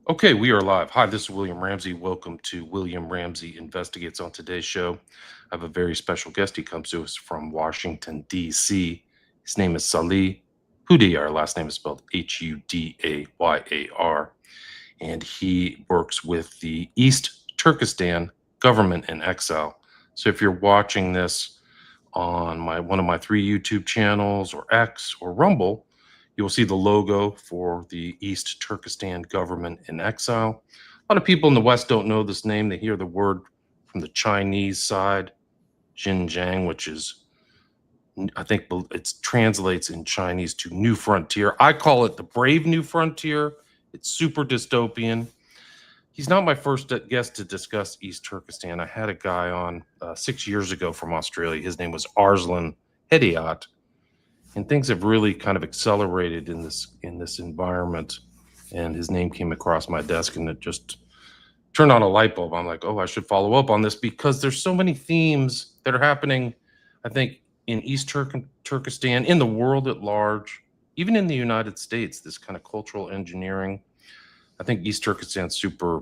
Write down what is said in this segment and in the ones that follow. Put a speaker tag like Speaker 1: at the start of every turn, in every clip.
Speaker 1: Okay, we are live. Hi, this is William Ramsey. Welcome to William Ramsey Investigates. On today's show, I have a very special guest. He comes to us from Washington, D.C. His name is Salih Hudayar. Last name is spelled Hudayar. And he works with the East Turkestan government in exile. So if you're watching this on one of my three YouTube channels or X or Rumble, you'll see the logo for the East Turkestan government in exile. A lot of people in the West don't know this name. They hear the word from the Chinese side, Xinjiang, which is, I think it translates in Chinese to New Frontier. I call it the Brave New Frontier. It's super dystopian. He's not my first guest to discuss East Turkestan. I had a guy on 6 years ago from Australia. His name was Arslan Hediat, and things have really kind of accelerated in this environment. And his name came across my desk, and it just turned on a light bulb. I'm like, oh, I should follow up on this because there's so many themes that are happening. I think in East Turkestan, in the world at large, even in the United States, this kind of cultural engineering. I think East Turkestan's super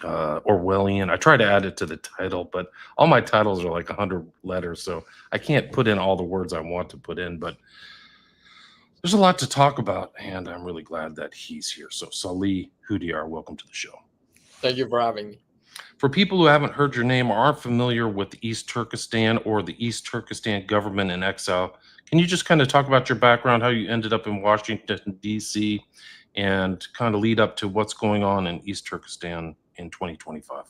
Speaker 1: Orwellian. I try to add it to the title, but all my titles are like 100 letters, so I can't put in all the words I want to put in. But there's a lot to talk about, and I'm really glad that he's here. So, Salih Hudayar, welcome to the show.
Speaker 2: Thank you for having me.
Speaker 1: For people who haven't heard your name or aren't familiar with East Turkestan or the East Turkestan government in exile, can you just kind of talk about your background, how you ended up in Washington, D.C., and kind of lead up to what's going on in East Turkestan in 2025?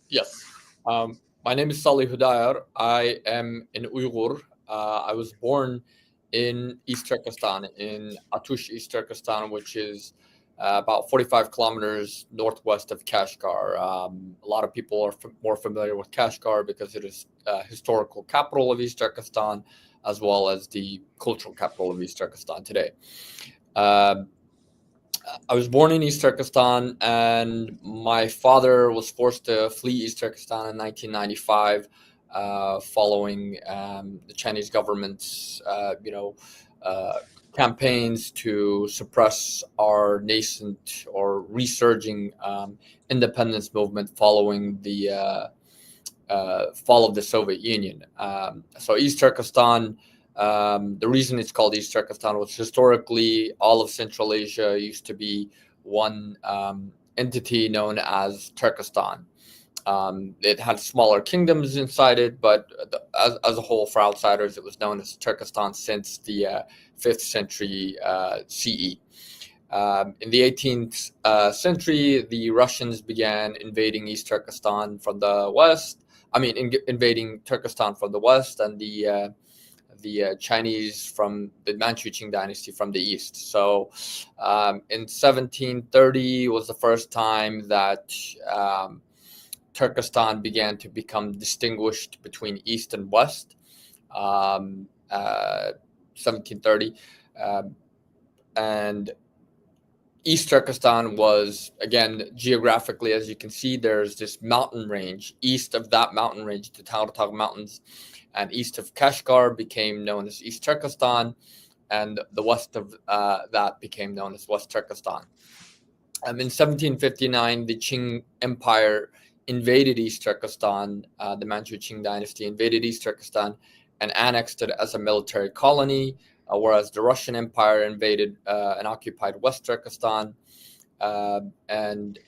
Speaker 2: Yes. My name is Salih Hudayar. I am an Uyghur. I was born in East Turkestan, in Atush, East Turkestan, which is about 45 kilometers northwest of Kashgar. A lot of people are more familiar with Kashgar because it is historical capital of East Turkestan, as well as the cultural capital of East Turkestan today. Uh, I was born in East Turkestan, and my father was forced to flee East Turkestan in 1995, following the Chinese government's, uh, campaigns to suppress our nascent or resurging independence movement following the fall of the Soviet Union. So East Turkestan, the reason it's called East Turkestan was historically all of Central Asia used to be one entity known as Turkestan. It had smaller kingdoms inside it, but as a whole, for outsiders, it was known as Turkestan since the 5th century CE. In the 18th century, the Russians began invading East Turkestan from the west. Invading Turkestan from the west, and the Chinese from the Manchu Qing dynasty from the east. So, in 1730 was the first time that Turkestan began to become distinguished between east and west. 1730, and East Turkestan was, again, geographically, as you can see, there's this mountain range. East of that mountain range, the Taurtag Mountains, and east of Kashgar became known as East Turkestan, and the west of that became known as West Turkestan. In 1759, the Qing Empire invaded East Turkestan. The Manchu Qing dynasty invaded East Turkestan and annexed it as a military colony, whereas the Russian Empire invaded and occupied West Turkestan. And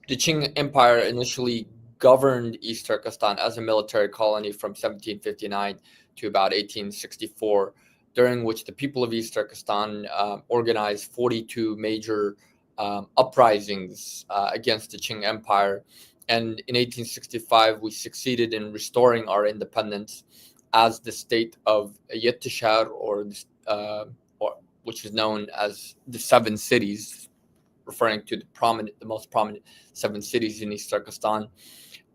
Speaker 2: the Qing Empire initially governed East Turkestan as a military colony from 1759 to about 1864, during which the people of East Turkestan organized 42 major uprisings against the Qing Empire. And in 1865, we succeeded in restoring our independence as the state of Yettishar, or which is known as the Seven Cities, referring to the most prominent 7 cities in East Turkestan.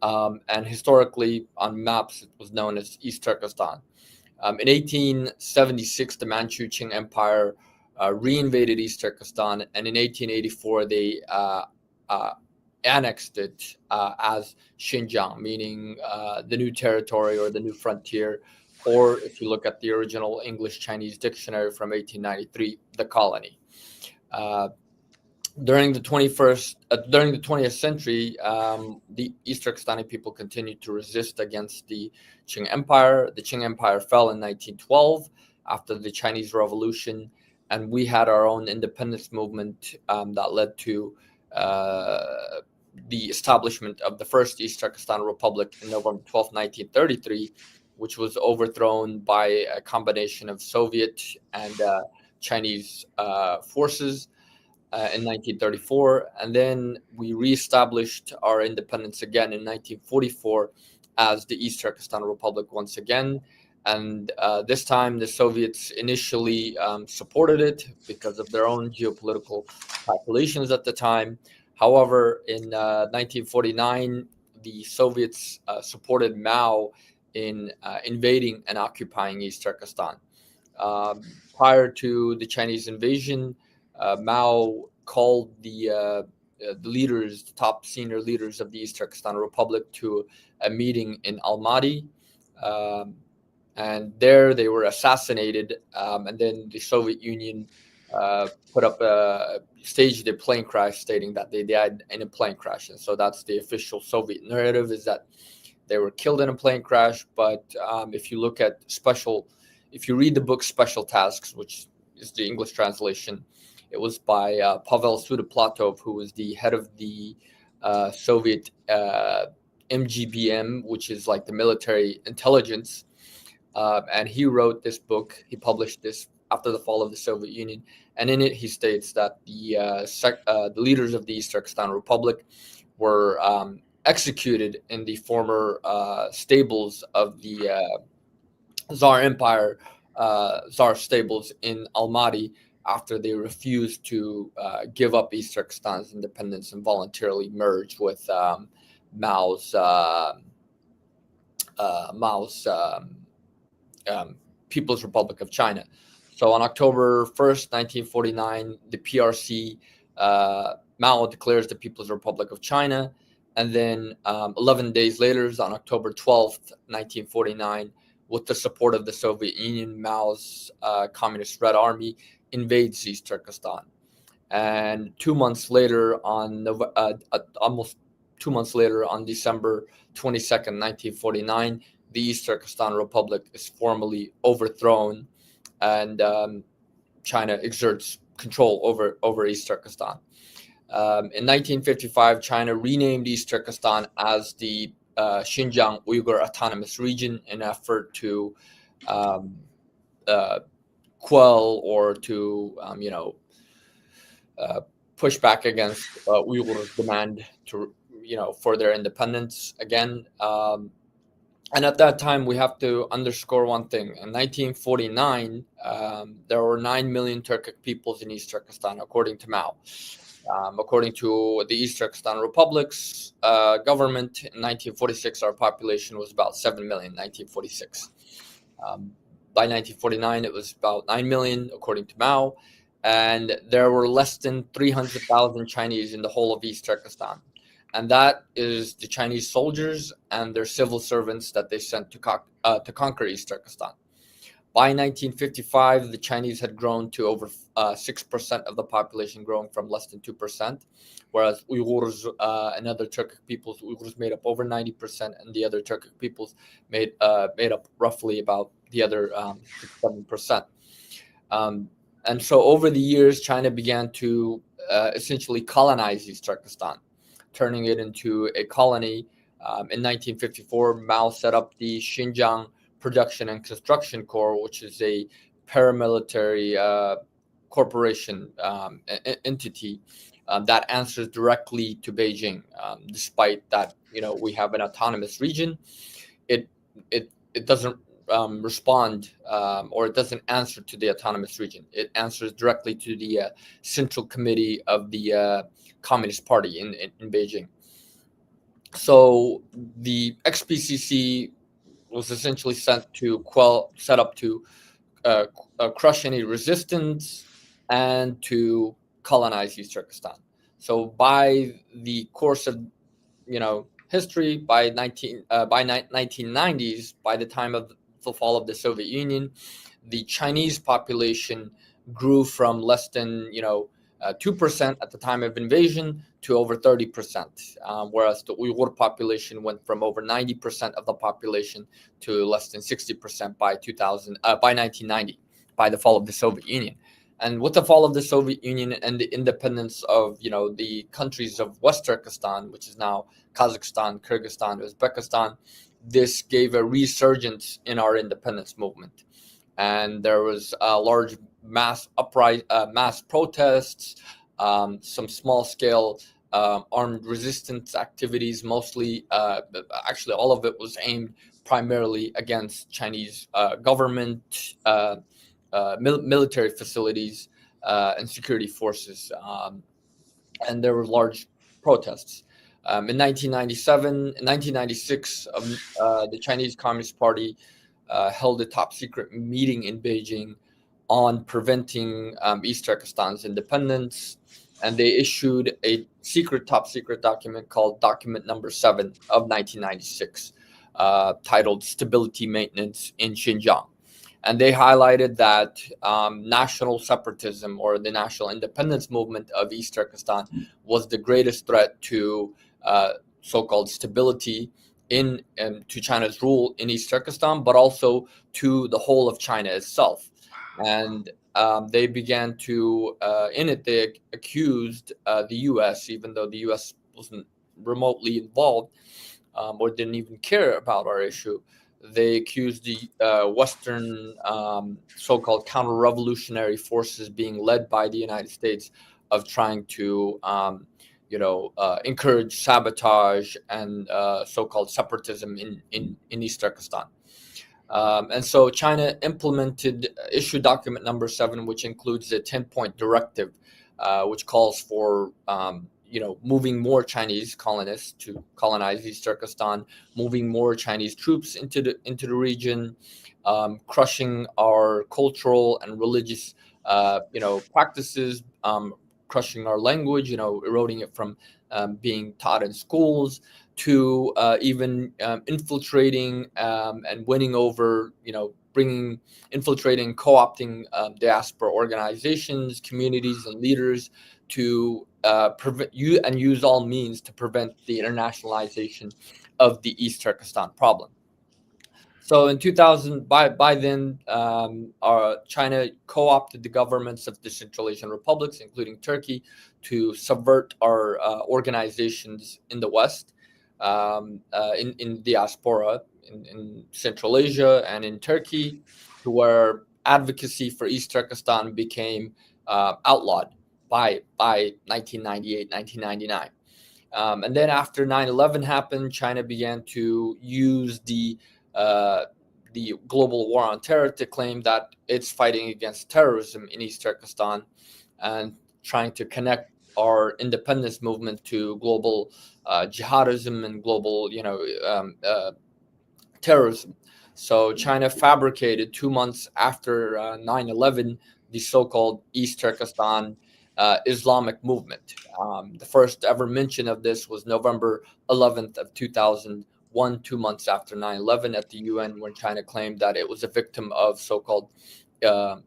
Speaker 2: And historically, on maps, it was known as East Turkestan. In 1876, the Manchu Qing Empire reinvaded East Turkestan, and in 1884, they annexed it as Xinjiang, meaning the new territory or the new frontier, or if you look at the original English-Chinese dictionary from 1893, the colony. during the 20th century, the East Turkestani people continued to resist against the Qing Empire. The Qing Empire fell in 1912 after the Chinese Revolution, and we had our own independence movement that led to the establishment of the first East Turkestan Republic in November 12th, 1933, which was overthrown by a combination of Soviet and Chinese forces in 1934, and then we reestablished our independence again in 1944 as the East Turkestan Republic once again. And this time, the Soviets initially supported it because of their own geopolitical calculations at the time. However, in 1949, the Soviets supported Mao in invading and occupying East Turkestan. Prior to the Chinese invasion, Mao called the leaders, the top senior leaders of the East Turkestan Republic, to a meeting in Almaty, and there they were assassinated. And then the Soviet Union staged a plane crash, stating that they died in a plane crash. And so that's the official Soviet narrative, is that they were killed in a plane crash. But if you read the book Special Tasks, which is the English translation, it was by Pavel Sudoplatov, who was the head of the Soviet MGBM, which is like the military intelligence. And he wrote this book. He published this after the fall of the Soviet Union. And in it, he states that the leaders of the East Turkestan Republic were executed in the former stables of the Tsar Empire, Tsar stables in Almaty, after they refused to give up East Turkestan's independence and voluntarily merge with Mao's People's Republic of China. So on October 1st, 1949, the PRC, Mao declares the People's Republic of China. And then 11 days later, on October 12th, 1949, with the support of the Soviet Union, Mao's Communist Red Army invades East Turkestan. And 2 months later, almost 2 months later, on December 22nd, 1949, the East Turkestan Republic is formally overthrown, and China exerts control over East Turkestan. In 1955, China renamed East Turkestan as the Xinjiang Uyghur Autonomous Region in an effort to quell or to push back against Uyghurs' demand to for their independence again. And at that time, we have to underscore one thing. In 1949, there were 9 million Turkic peoples in East Turkestan, according to Mao. According to the East Turkestan Republic's government, in 1946, our population was about 7 million, 1946. By 1949, it was about 9 million, according to Mao. And there were less than 300,000 Chinese in the whole of East Turkestan. And that is the Chinese soldiers and their civil servants that they sent to conquer East Turkestan. By 1955, the Chinese had grown to over 6% of the population, growing from less than 2%, whereas Uyghurs and other Turkic peoples, Uyghurs made up over 90%, and the other Turkic peoples made up roughly about the other 7%. And so over the years, China began to essentially colonize East Turkestan, turning it into a colony. In 1954, Mao set up the Xinjiang Production and Construction Corps, which is a paramilitary corporation entity that answers directly to Beijing. Despite that, we have an autonomous region, it doesn't respond or it doesn't answer to the autonomous region. It answers directly to the Central Committee of the Communist Party in Beijing. So the XPCC was essentially set up to crush any resistance and to colonize East Turkestan. So by the course of history, by 1990s, by the time of the fall of the Soviet Union, the Chinese population grew from less than 2% at the time of invasion to over 30%, whereas the Uyghur population went from over 90% of the population to less than 60% by 1990, by the fall of the Soviet Union. And with the fall of the Soviet Union and the independence of the countries of West Turkestan, which is now Kazakhstan, Kyrgyzstan, Uzbekistan, this gave a resurgence in our independence movement. And there was a large mass protests, some small scale armed resistance activities. Mostly, actually, all of it was aimed primarily against Chinese government, military facilities, and security forces. And there were large protests. In 1996, the Chinese Communist Party held a top secret meeting in Beijing on preventing East Turkestan's independence, and they issued a top secret document called Document Number 7 of 1996, titled Stability Maintenance in Xinjiang. And they highlighted that national separatism, or the national independence movement of East Turkestan, was the greatest threat to so-called stability to China's rule in East Turkestan, but also to the whole of China itself. And they began to, they accused the U.S., even though the U.S. wasn't remotely involved or didn't even care about our issue. They accused the Western so-called counter-revolutionary forces being led by the United States of trying to encourage sabotage and so-called separatism in East Turkestan. And so China issued Document Number 7, which includes a 10-point directive, which calls for moving more Chinese colonists to colonize East Turkestan, moving more Chinese troops into the region, crushing our cultural and religious practices, crushing our language, eroding it from being taught in schools, to even infiltrating and winning over, infiltrating, co-opting diaspora organizations, communities, and leaders to use all means to prevent the internationalization of the East Turkestan problem. So in 2000, by then, China co-opted the governments of the Central Asian republics, including Turkey, to subvert our organizations in the West, in diaspora, in Central Asia and in Turkey, to where advocacy for East Turkestan became outlawed by 1998, 1999. And then after 9/11 happened, China began to use the global war on terror to claim that it's fighting against terrorism in East Turkestan and trying to connect our independence movement to global jihadism and global, terrorism. So China fabricated 2 months after 9/11 the so-called East Turkestan Islamic movement. The first ever mention of this was November 11th of 2001, 2 months after 9/11 at the UN, when China claimed that it was a victim of so-called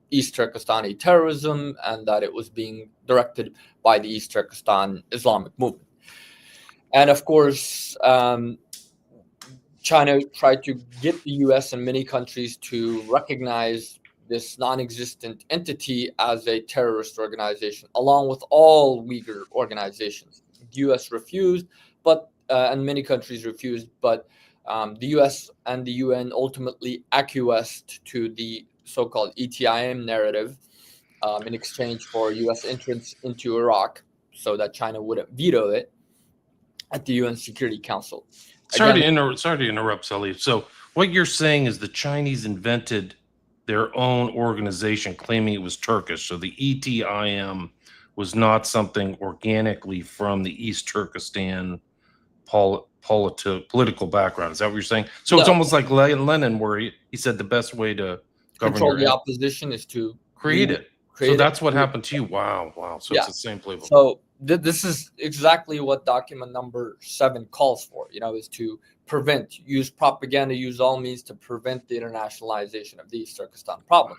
Speaker 2: East Turkestani terrorism, and that it was being directed by the East Turkestan Islamic movement. And of course, China tried to get the US and many countries to recognize this non-existent entity as a terrorist organization, along with all Uyghur organizations. The US refused, and many countries refused, but the US and the UN ultimately acquiesced to the so-called ETIM narrative in exchange for US entrance into Iraq, so that China wouldn't veto it at the UN Security Council.
Speaker 1: Sorry to interrupt, Salih. So what you're saying is the Chinese invented their own organization claiming it was Turkish. So the ETIM was not something organically from the East Turkestan political background. Is that what you're saying? So It's almost like Lenin, where he said the best way to
Speaker 2: control the opposition is to
Speaker 1: create it. So that's what happened to you. Wow. So it's the same playbook.
Speaker 2: So this is exactly what Document Number 7 calls for, is to use propaganda, use all means to prevent the internationalization of the East Turkestan problem.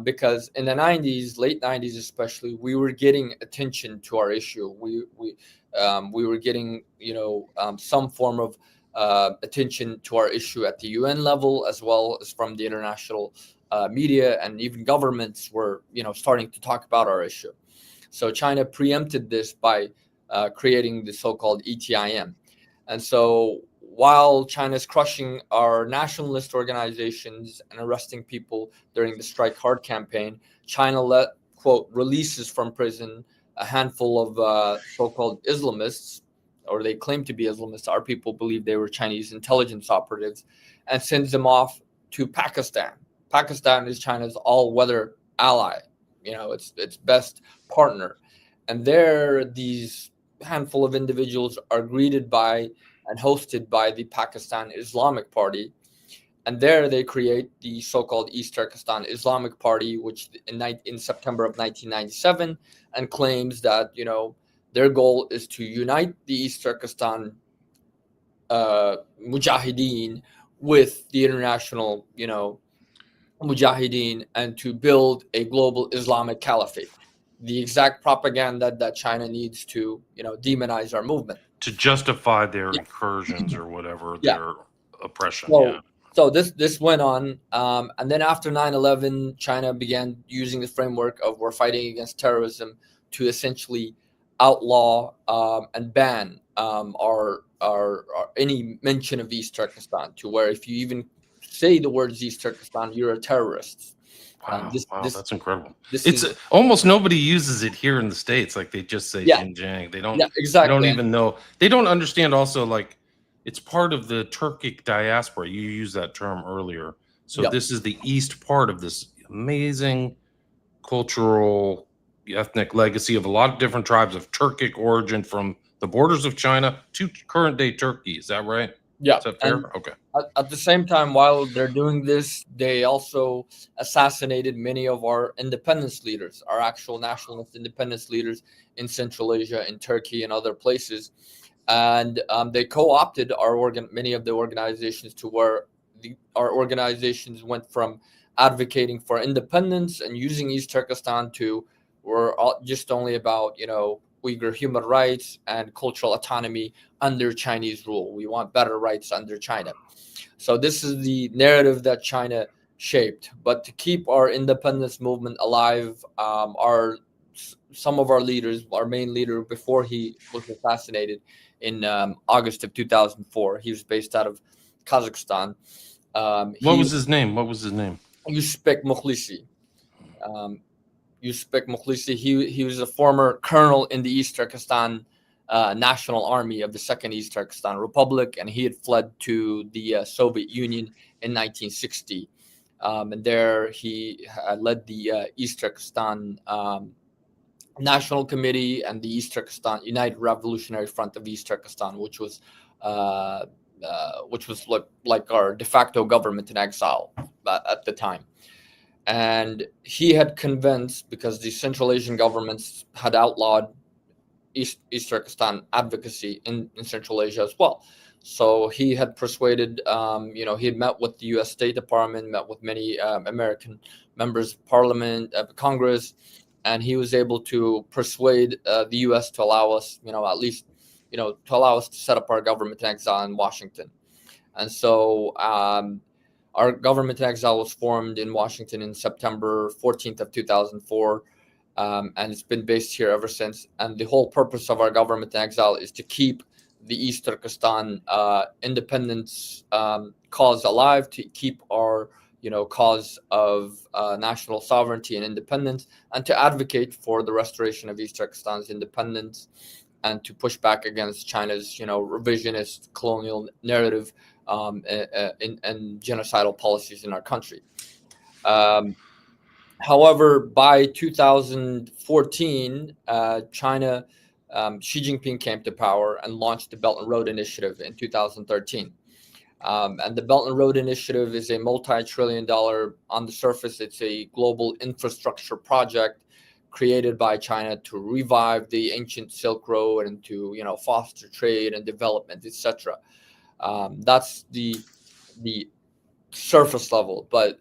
Speaker 2: because in the 90s, late 90s especially, we were getting attention to our issue. We were getting, some form of attention to our issue at the UN level, as well as from the international media, and even governments were, starting to talk about our issue. So China preempted this by creating the so-called ETIM. And so while China's crushing our nationalist organizations and arresting people during the Strike Hard campaign, China releases from prison a handful of so-called Islamists, or they claim to be Islamists. Our people believe they were Chinese intelligence operatives, and sends them off to Pakistan. Pakistan is China's all-weather ally, its best partner. And there, these handful of individuals are greeted by and hosted by the Pakistan Islamic Party. And there they create the so-called East Turkestan Islamic Party, which in September of 1997, and claims that, their goal is to unite the East Turkestan Mujahideen with the international, Mujahideen, and to build a global Islamic caliphate. The exact propaganda that China needs to, demonize our movement.
Speaker 1: To justify their
Speaker 2: Yeah.
Speaker 1: incursions or whatever,
Speaker 2: Yeah.
Speaker 1: their oppression.
Speaker 2: So,
Speaker 1: Yeah.
Speaker 2: so this went on, and then after 9/11, China began using the framework of we're fighting against terrorism to essentially outlaw and ban our any mention of East Turkestan, to where if you even say the words East Turkestan, you're a terrorist.
Speaker 1: Wow, that's incredible.
Speaker 2: This
Speaker 1: It's
Speaker 2: is
Speaker 1: almost nobody uses it here in the States. Like they just say
Speaker 2: yeah,
Speaker 1: Xinjiang. They
Speaker 2: yeah,
Speaker 1: don't
Speaker 2: exactly.
Speaker 1: even know. They don't understand also, like, it's part of the Turkic diaspora. You used that term earlier. So
Speaker 2: Yeah.
Speaker 1: this is the east part of this amazing cultural, ethnic legacy of a lot of different tribes of Turkic origin from the borders of China to current day Turkey. Is that right?
Speaker 2: Yeah,
Speaker 1: Is that
Speaker 2: and
Speaker 1: fair? Okay.
Speaker 2: at the same time, while they're doing this, they also assassinated many of our independence leaders, our actual nationalist independence leaders in Central Asia, in Turkey, and other places. And they co-opted many of the organizations, to where our organizations went from advocating for independence and using East Turkestan to were just only about, Uyghur human rights and cultural autonomy under Chinese rule. We want better rights under China. So this is the narrative that China shaped. But to keep our independence movement alive, some of our leaders, our main leader before he was assassinated in August of 2004, he was based out of Kazakhstan.
Speaker 1: What was his name? What was his name?
Speaker 2: Uzbek Mukhlisi. Uzbek Mukhlisi. He was a former colonel in the East Turkestan National Army of the Second East Turkestan Republic, and he had fled to the Soviet Union in 1960. And there he led the East Turkestan National Committee and the East Turkestan United Revolutionary Front of East Turkestan, which was like our de facto government in exile at the time. And he had convinced, because the Central Asian governments had outlawed East Turkestan advocacy in Central Asia as well. So he had persuaded, he had met with the U.S. State Department, met with many American members of Parliament, Congress, and he was able to persuade the U.S. to allow us, at least, to allow us to set up our government in exile in Washington. And so our government in exile was formed in Washington in September 14th of 2004. And it's been based here ever since. And the whole purpose of our government in exile is to keep the East Turkestan independence cause alive, to keep our cause of national sovereignty and independence, and to advocate for the restoration of East Turkestan's independence, and to push back against China's revisionist colonial narrative and genocidal policies in our country. However, by 2014, China, Xi Jinping came to power and launched the Belt and Road Initiative in 2013. And the Belt and Road Initiative is a multi-trillion-dollar, on the surface, it's a global infrastructure project created by China to revive the ancient Silk Road and to foster trade and development, etc. That's the surface level, but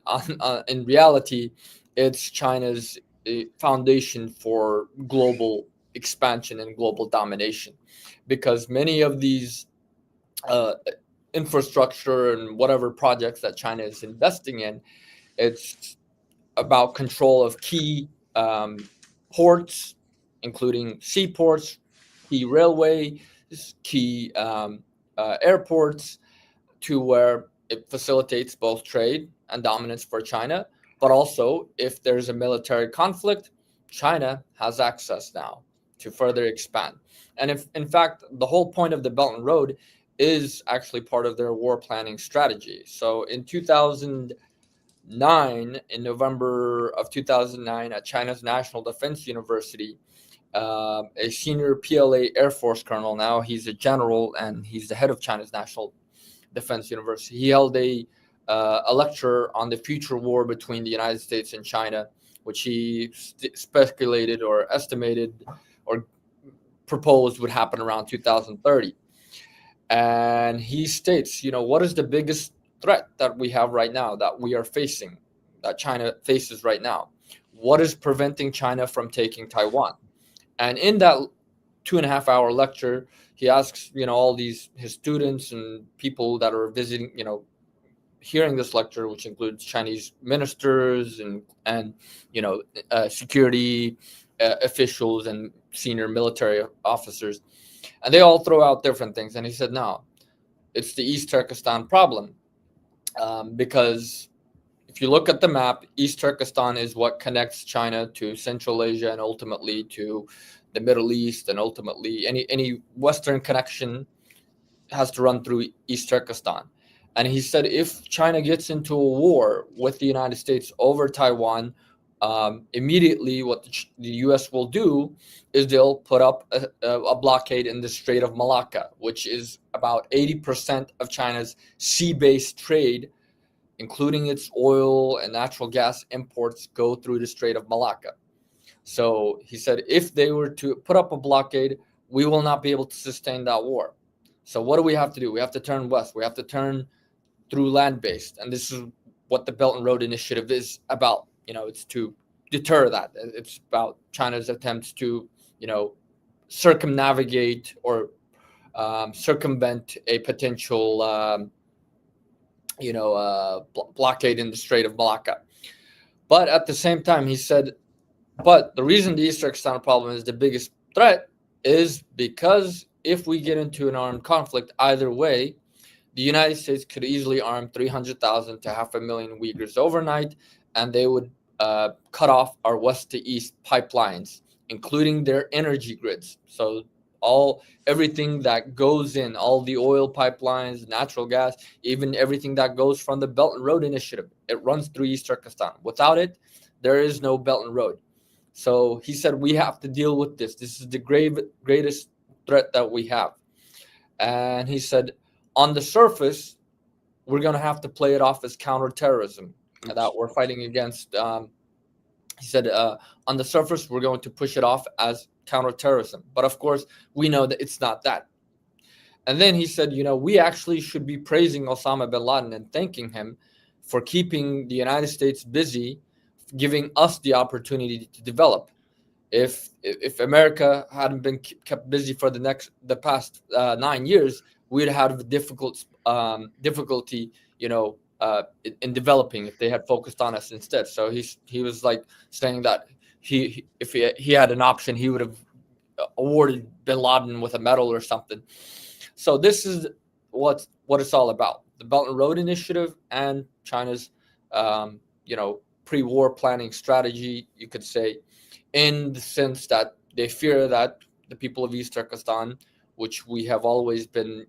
Speaker 2: in reality, it's China's foundation for global expansion and global domination, because many of these uh, infrastructure and whatever projects that China is investing in, it's about control of key ports, including seaports, key railway, key airports, to where it facilitates both trade and dominance for China. But also, if there's a military conflict, China has access now to further expand. And if, in fact, the whole point of the Belt and Road is actually part of their war planning strategy. So in 2009, in November of 2009, at China's National Defense University, a senior PLA Air Force colonel, now he's a general and he's the head of China's National Defense University. He held a lecture on the future war between the United States and China, which he speculated or estimated or proposed would happen around 2030. And he states, what is the biggest threat that we have right now, that we are facing, that China faces right now? What is preventing China from taking Taiwan? And in that 2.5 hour lecture, he asks, all these his students and people that are visiting, hearing this lecture, which includes Chinese ministers and security officials and senior military officers, and they all throw out different things. And he said, no, it's the East Turkestan problem, because if you look at the map, East Turkestan is what connects China to Central Asia and ultimately to the Middle East, and ultimately any Western connection has to run through East Turkestan. And he said if China gets into a war with the United States over Taiwan, immediately what the U.S. will do is they'll put up a blockade in the Strait of Malacca, which is about 80% of China's sea-based trade, including its oil and natural gas imports, go through the Strait of Malacca. So he said if they were to put up a blockade, we will not be able to sustain that war. So what do we have to do? We have to turn west. We have to turn through land-based. And this is what the Belt and Road Initiative is about. It's to deter that. It's about China's attempts to, circumnavigate or circumvent a potential, blockade in the Strait of Malacca. But at the same time, he said, but the reason the East Turkestan problem is the biggest threat is because if we get into an armed conflict either way, the United States could easily arm 300,000 to 500,000 Uyghurs overnight, and they would cut off our west to east pipelines, including their energy grids. So everything that goes in, all the oil pipelines, natural gas, even everything that goes from the Belt and Road Initiative, it runs through East Turkestan. Without it, there is no Belt and Road. So he said we have to deal with this. This is the greatest threat that we have. And he said on the surface, we're going to have to play it off as counterterrorism that we're fighting against. He said on the surface, we're going to push it off as counterterrorism. But of course, we know that it's not that. And then he said, we actually should be praising Osama bin Laden and thanking him for keeping the United States busy, giving us the opportunity to develop. If America hadn't been kept busy for the past 9 years, we'd have difficulty, in developing if they had focused on us instead. So he was like saying that if he had an option, he would have awarded bin Laden with a medal or something. So this is what it's all about: the Belt and Road Initiative and China's, pre-war planning strategy, you could say, in the sense that they fear that the people of East Turkestan, which we have always been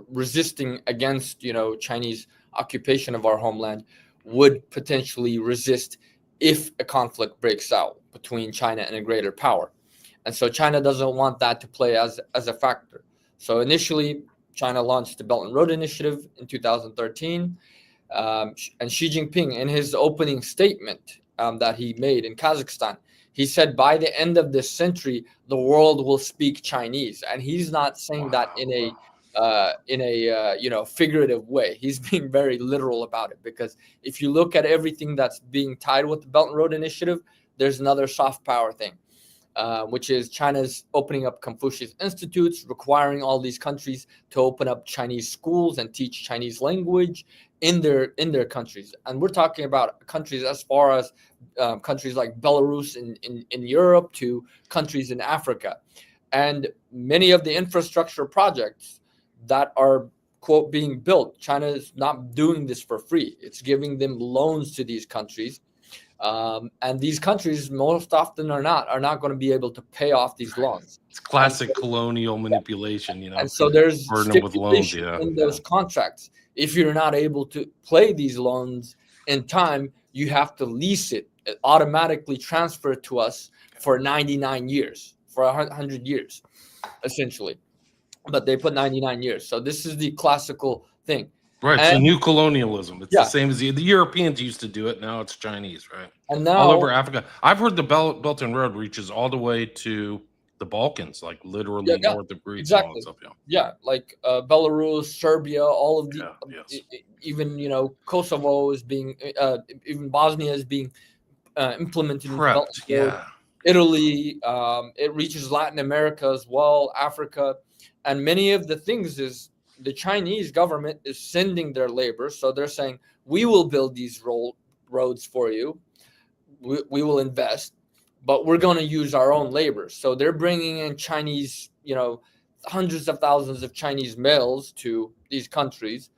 Speaker 2: resisting against, Chinese occupation of our homeland, would potentially resist if a conflict breaks out between China and a greater power. And so China doesn't want that to play as a factor. So initially, China launched the Belt and Road Initiative in 2013. And Xi Jinping, in his opening statement that he made in Kazakhstan, he said by the end of this century, the world will speak Chinese. And he's not saying that in a in a figurative way. He's being very literal about it, because if you look at everything that's being tied with the Belt and Road Initiative, there's another soft power thing, which is China's opening up Confucius institutes, requiring all these countries to open up Chinese schools and teach Chinese language in their countries. And we're talking about countries as far as countries like Belarus in Europe to countries in Africa. And many of the infrastructure projects that are, quote, being built, China is not doing this for free. It's giving them loans to these countries. And these countries, most often or not, are not going to be able to pay off these loans.
Speaker 1: It's classic colonial manipulation,
Speaker 2: And so there's
Speaker 1: burden them with loans,
Speaker 2: stipulation in those contracts. If you're not able to pay these loans in time, you have to lease it, automatically transfer it to us for 99 years, for 100 years, essentially. But they put 99 years. So this is the classical thing.
Speaker 1: Right, so new colonialism. It's the same as the Europeans used to do it. Now it's Chinese, right?
Speaker 2: And now
Speaker 1: all over Africa. I've heard the Belt and Road reaches all the way to the Balkans, like literally north of Greece.
Speaker 2: Exactly.
Speaker 1: And all that stuff,
Speaker 2: like Belarus, Serbia, all of the, even Kosovo is being, even Bosnia is being implemented.
Speaker 1: Prepped,
Speaker 2: Italy, it reaches Latin America as well, Africa, and many of the things is the Chinese government is sending their labor. So they're saying, we will build these roads for you. We will invest, but we're going to use our own labor. So they're bringing in Chinese, hundreds of thousands of Chinese males to these countries,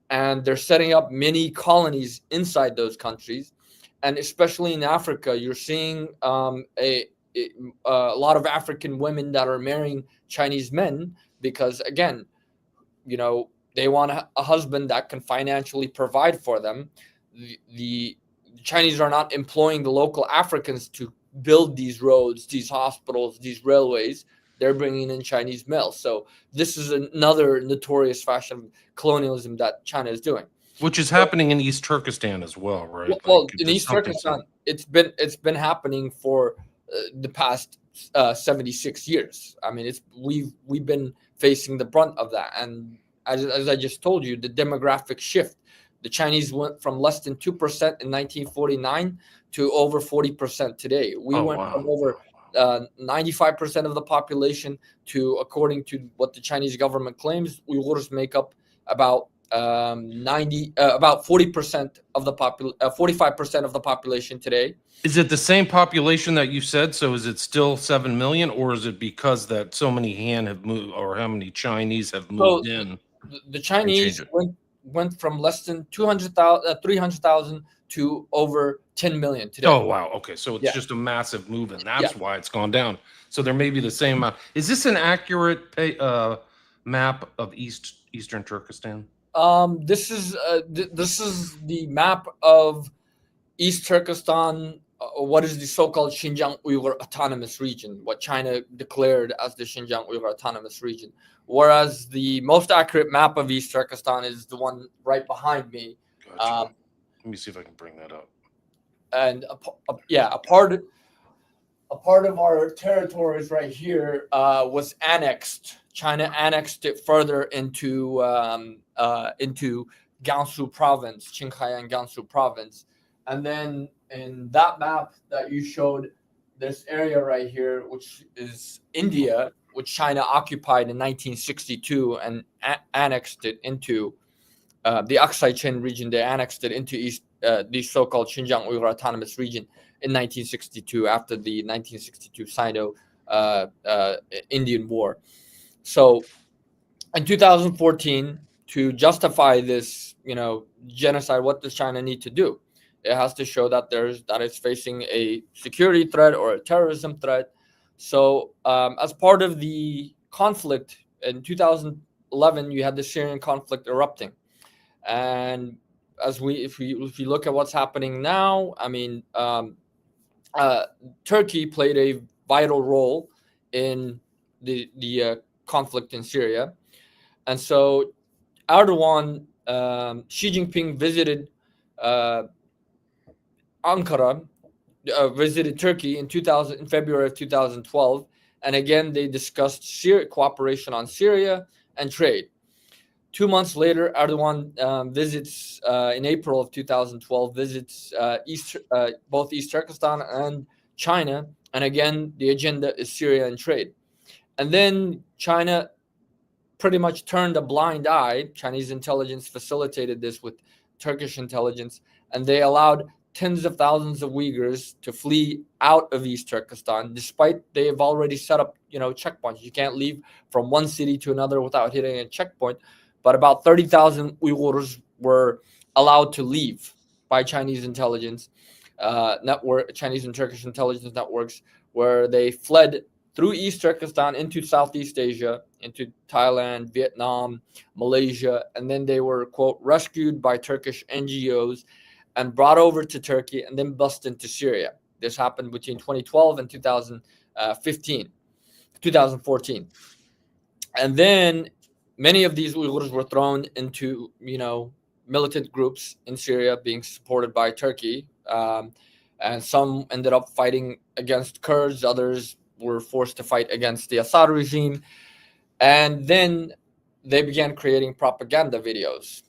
Speaker 2: and they're setting up mini colonies inside those countries. And especially in Africa, you're seeing a lot of African women that are marrying Chinese men because, again, they want a husband that can financially provide for them. The Chinese are not employing the local Africans to build these roads, these hospitals, these railways. They're bringing in Chinese males. So this is another notorious fashion of colonialism that China is doing.
Speaker 1: Which is happening in East Turkestan as well, right?
Speaker 2: Well, in East Turkestan, it's been happening for the past 76 years. I mean, we've been facing the brunt of that. And as I just told you, the demographic shift. The Chinese went from less than 2% in 1949 to over 40% today. We went from over 95% of the population to, according to what the Chinese government claims, Uyghurs make up about 40% of the 45% of the population today.
Speaker 1: Is it the same population that you said? So is it still 7 million, or is it because that so many Han have moved, or how many Chinese have moved in?
Speaker 2: The Chinese went from less than 300,000 to over 10 million today.
Speaker 1: Oh, wow. Okay. So it's just a massive move, and that's why it's gone down. So there may be the same amount. Is this an accurate map of Eastern Turkestan?
Speaker 2: This is the map of East Turkestan. What is the so-called Xinjiang Uyghur Autonomous Region, what China declared as the Xinjiang Uyghur Autonomous Region. Whereas the most accurate map of East Turkestan is the one right behind me.
Speaker 1: Gotcha. Let me see if I can bring that up.
Speaker 2: And a part of our territories right here was annexed. China annexed it further into Gansu province, Qinghai and Gansu province. And then in that map that you showed, this area right here, which is India, which China occupied in 1962 and annexed it into the Aksai Chin region. They annexed it into the so-called Xinjiang Uyghur Autonomous Region in 1962 after the 1962 Sino-Indian War. So in 2014, to justify this, genocide, what does China need to do? It has to show that it's facing a security threat or a terrorism threat. So as part of the conflict in 2011, you had the Syrian conflict erupting. And if you look at what's happening now, I mean, Turkey played a vital role in the conflict in Syria. And so Erdogan, Xi Jinping visited Ankara, visited Turkey in February of 2012, and again they discussed cooperation on Syria and trade. 2 months later, Erdogan visits in April of 2012, visits both East Turkestan and China. And again, the agenda is Syria and trade. And then China pretty much turned a blind eye. Chinese intelligence facilitated this with Turkish intelligence, and they allowed tens of thousands of Uyghurs to flee out of East Turkestan, despite they have already set up, checkpoints. You can't leave from one city to another without hitting a checkpoint. But about 30,000 Uyghurs were allowed to leave by Chinese intelligence Chinese and Turkish intelligence networks, where they fled through East Turkestan into Southeast Asia, into Thailand, Vietnam, Malaysia, and then they were, quote, rescued by Turkish NGOs and brought over to Turkey and then bussed into Syria. This happened between 2012 and 2014. And then many of these Uyghurs were thrown into, militant groups in Syria being supported by Turkey. And some ended up fighting against Kurds. Others were forced to fight against the Assad regime. And then they began creating propaganda videos.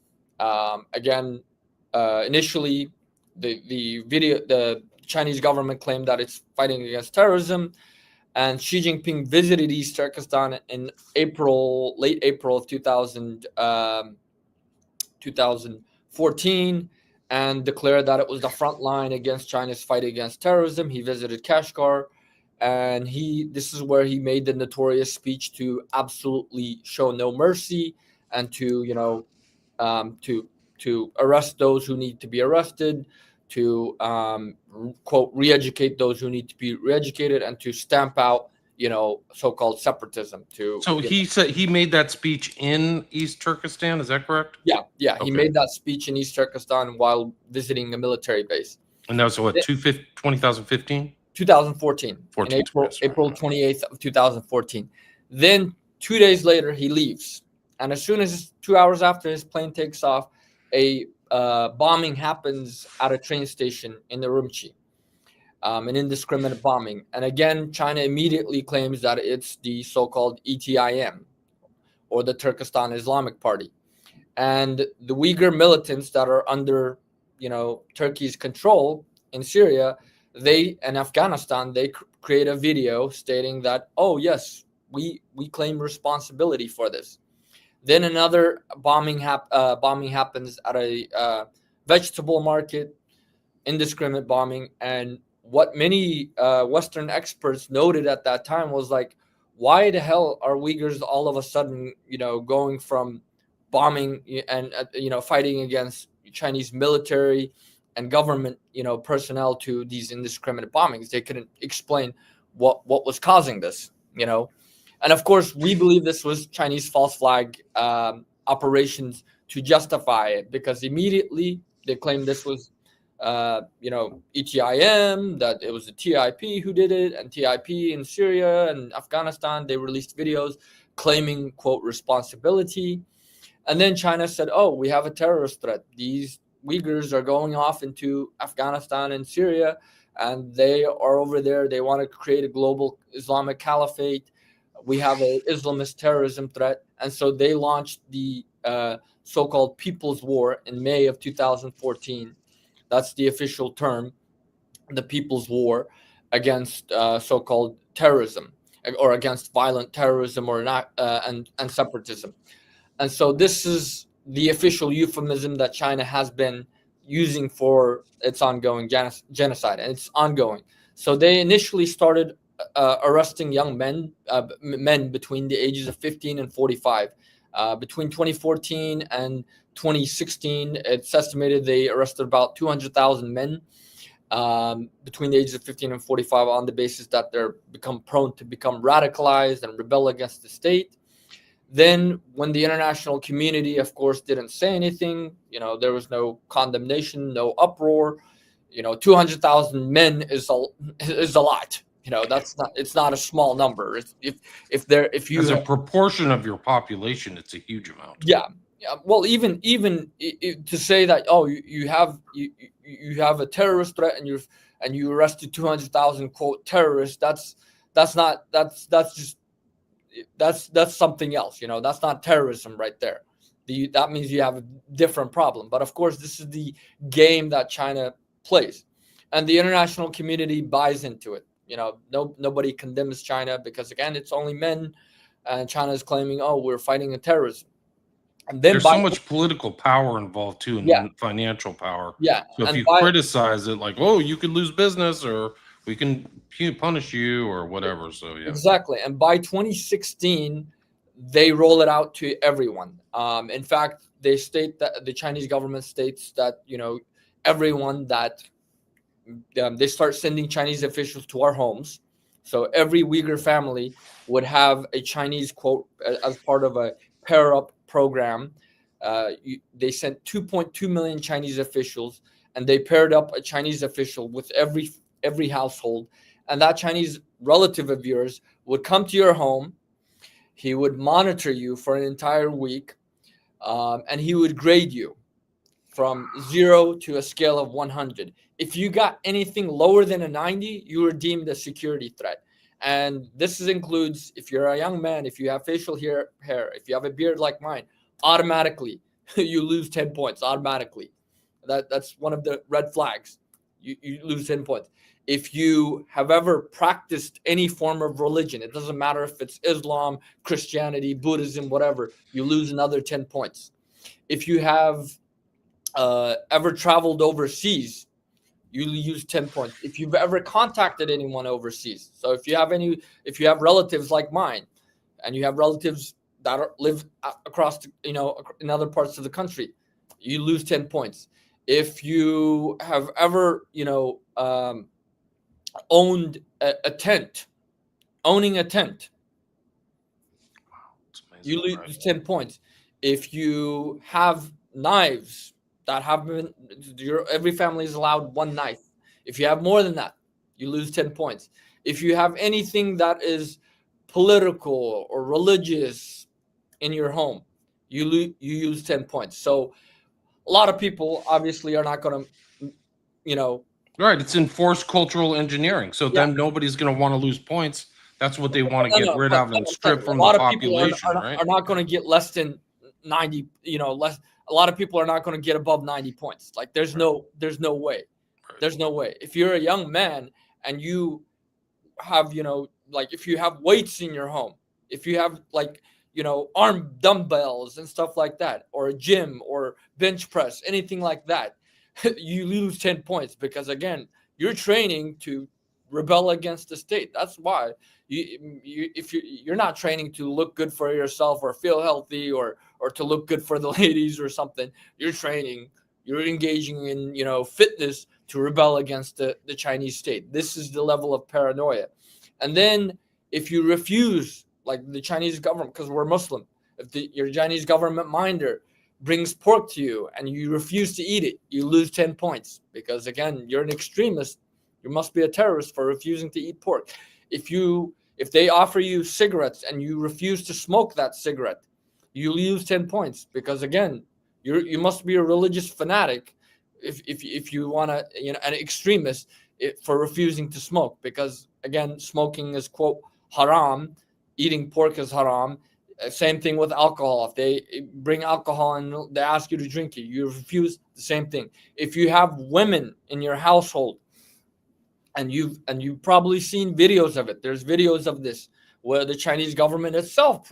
Speaker 2: Initially, the Chinese government claimed that it's fighting against terrorism. And Xi Jinping visited East Turkestan in late April of 2014, and declared that it was the front line against China's fight against terrorism. He visited Kashgar, and this is where he made the notorious speech to absolutely show no mercy and to arrest those who need to be arrested, to quote, re-educate those who need to be re-educated, and to stamp out so-called separatism.
Speaker 1: He said he made that speech in East Turkestan. Is that correct?
Speaker 2: Yeah.
Speaker 1: Okay.
Speaker 2: He made that speech in East Turkestan while visiting a military base.
Speaker 1: And that was what, 2015?
Speaker 2: 2014. In April 28th of 2014. Then 2 days later, he leaves. And as soon as 2 hours after his plane takes off, a bombing happens at a train station in Urumqi. An indiscriminate bombing. And again, China immediately claims that it's the so-called ETIM, or the Turkestan Islamic Party. And the Uyghur militants that are under, Turkey's control in Syria, and Afghanistan, they create a video stating that, oh yes, we claim responsibility for this. Then another bombing happens at a vegetable market, indiscriminate bombing. And what many Western experts noted at that time was like, why the hell are Uyghurs all of a sudden, going from bombing and, fighting against Chinese military and government, personnel to these indiscriminate bombings? They couldn't explain what was causing this, And of course, we believe this was Chinese false flag operations to justify it, because immediately they claimed this was, ETIM, that it was the TIP who did it, and TIP in Syria and Afghanistan, they released videos claiming, quote, responsibility. And then China said, oh, we have a terrorist threat. These Uyghurs are going off into Afghanistan and Syria, and they are over there. They want to create a global Islamic caliphate. We have an Islamist terrorism threat. And so they launched the so-called People's War in May of 2014. That's the official term, the People's War against so-called terrorism, or against violent terrorism, or not, and separatism. And so this is the official euphemism that China has been using for its ongoing genocide, and it's ongoing. So they initially started arresting young men between the ages of 15 and 45. Between 2014 and 2016, it's estimated they arrested about 200,000 men between the ages of 15 and 45, on the basis that they're become prone to become radicalized and rebel against the state. Then when the international community, of course, didn't say anything, there was no condemnation, no uproar. 200,000 men is a lot. It's not a small number. If you,
Speaker 1: as a proportion of your population, it's a huge amount.
Speaker 2: Yeah. Well, even to say that, oh, you have a terrorist threat and you arrested 200,000, quote, terrorists. That's something else. That's not terrorism right there. that means you have a different problem. But of course, this is the game that China plays, and the international community buys into it. Nobody condemns China because, again, it's only men, and China is claiming, oh, we're fighting a terrorism. And then
Speaker 1: There's so much political power involved too,
Speaker 2: yeah,
Speaker 1: and financial power.
Speaker 2: yeah,
Speaker 1: So if
Speaker 2: and
Speaker 1: you criticize it, like, oh, you could lose business, or we can punish you, or whatever. So yeah,
Speaker 2: exactly. And by 2016, they roll it out to everyone. In fact, they state that the Chinese government states that everyone that they start sending Chinese officials to our homes. So every Uyghur family would have a Chinese quote as part of a pair up program. They sent 2.2 million Chinese officials, and they paired up a Chinese official with every household, and that Chinese relative of yours would come to your home. He would monitor you for an entire week, and he would grade you from 0 to a scale of 100. If you got anything lower than a 90, you were deemed a security threat. And this includes if you're a young man, if you have facial hair, if you have a beard like mine, automatically you lose 10 points automatically. That's one of the red flags. You lose 10 points. If you have ever practiced any form of religion, it doesn't matter if it's Islam, Christianity, Buddhism, whatever, you lose another 10 points. If you have ever traveled overseas, you use 10 points. If you've ever contacted anyone overseas, so if you have relatives like mine, and you have relatives that live across, in other parts of the country, you lose 10 points. If you have ever, owned a tent, owning a tent, you lose 10 points. If you have knives that have been, every family is allowed one knife. If you have more than that, you lose 10 points. If you have anything that is political or religious in your home, you use 10 points. So a lot of people obviously are not going to,
Speaker 1: right. It's enforced cultural engineering. So
Speaker 2: yeah.
Speaker 1: then nobody's going to want to lose points. That's what they want to get
Speaker 2: No,
Speaker 1: rid
Speaker 2: but
Speaker 1: of and
Speaker 2: I'm saying,
Speaker 1: strip from
Speaker 2: a
Speaker 1: the
Speaker 2: lot of people
Speaker 1: population, right?
Speaker 2: are not going to get less than 90. Less. A lot of people are not going to get above 90 points. Like there's no way.
Speaker 1: Right.
Speaker 2: There's no way. If you're a young man and you have, like if you have weights in your home, if you have like, arm dumbbells and stuff like that, or a gym or bench press, anything like that, you lose 10 points because, again, you're training to rebel against the state. That's why if you're not training to look good for yourself or feel healthy or to look good for the ladies or something. You're engaging in, fitness to rebel against the Chinese state. This is the level of paranoia. And then if you refuse, like the Chinese government, because we're Muslim, if your Chinese government minder brings pork to you and you refuse to eat it, you lose 10 points because, again, you're an extremist. You must be a terrorist for refusing to eat pork. If they offer you cigarettes and you refuse to smoke that cigarette, you lose 10 points because, again, you must be a religious fanatic if you want to, an extremist for refusing to smoke because, again, smoking is, quote, haram. Eating pork is haram. Same thing with alcohol. If they bring alcohol and they ask you to drink it, you refuse, the same thing. If you have women in your household, and you've probably seen videos of it. There's videos of this where the Chinese government itself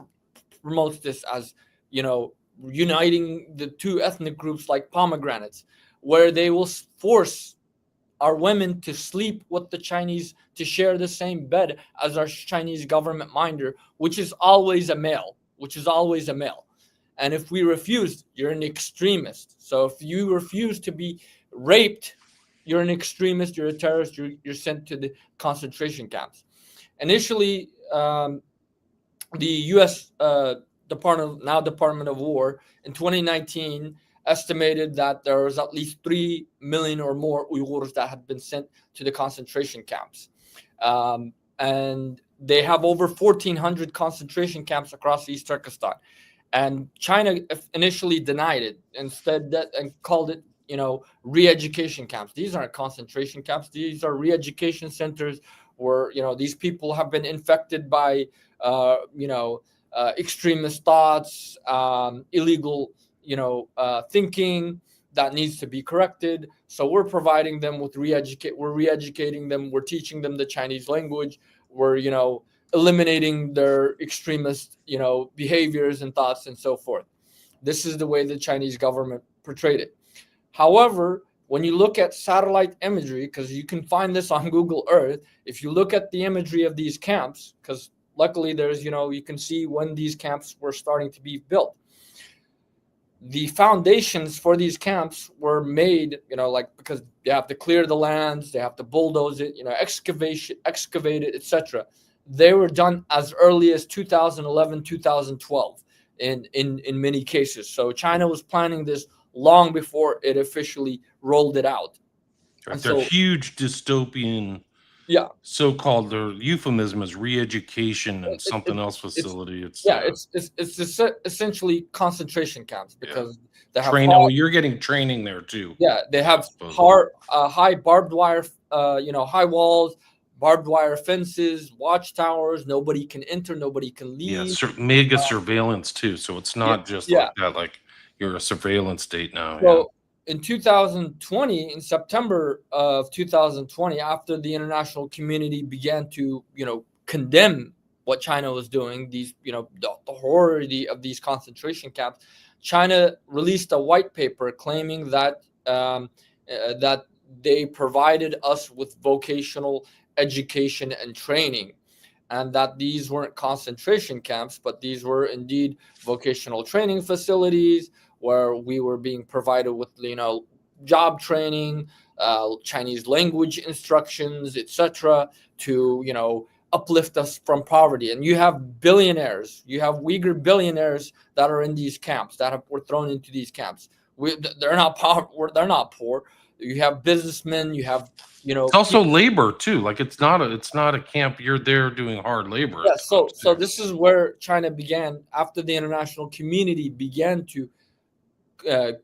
Speaker 2: promotes this as, uniting the two ethnic groups like pomegranates, where they will force our women to sleep with the Chinese, to share the same bed as our Chinese government minder, which is always a male. And if we refuse, you're an extremist. So if you refuse to be raped, you're an extremist, you're a terrorist, you're sent to the concentration camps. Initially, the U.S. Department of War in 2019 estimated that there was at least 3 million or more Uyghurs that had been sent to the concentration camps. And they have over 1,400 concentration camps across East Turkestan. And China initially denied it, instead and called it, re-education camps. These aren't concentration camps. These are re-education centers where, these people have been infected by, extremist thoughts, illegal thinking that needs to be corrected. So we're providing them with we're re-educating them, we're teaching them the Chinese language, we're eliminating their extremist behaviors and thoughts and so forth. This is the way the Chinese government portrayed it. However, when you look at satellite imagery, because you can find this on Google Earth, if you look at the imagery of these camps, because luckily there's, you can see when these camps were starting to be built. The foundations for these camps were made, because they have to clear the lands, they have to bulldoze it, excavate it, etc. They were done as early as 2011, 2012 in many cases. So China was planning this long before it officially rolled it out. And
Speaker 1: They're
Speaker 2: so,
Speaker 1: huge dystopian,
Speaker 2: yeah,
Speaker 1: so-called, their euphemism is re-education and
Speaker 2: it, it,
Speaker 1: something else
Speaker 2: it's
Speaker 1: facility. It's
Speaker 2: yeah, it's essentially concentration camps because they have
Speaker 1: training. Well, you're getting training there too.
Speaker 2: yeah, they have
Speaker 1: supposedly.
Speaker 2: high barbed wire, high walls, barbed wire fences, watchtowers. Nobody can enter, nobody can
Speaker 1: Yeah,
Speaker 2: leave.
Speaker 1: mega surveillance too. So it's
Speaker 2: Yeah,
Speaker 1: not just
Speaker 2: yeah.
Speaker 1: like that. Like you're a surveillance state now. Yeah.
Speaker 2: So in 2020, in September of 2020, after the international community began to, condemn what China was doing, these, the horror of these concentration camps, China released a white paper claiming that they provided us with vocational education and training, and that these weren't concentration camps, but these were indeed vocational training facilities where we were being provided with, job training, Chinese language instructions, etc., to, uplift us from poverty. And you have billionaires, you have Uyghur billionaires that are in these camps, were thrown into these camps. They're not poor. They're not poor. You have businessmen. You have,
Speaker 1: It's also labor too. Like it's not a camp. You're there doing hard labor.
Speaker 2: yeah. So this is where China began, after the international community began to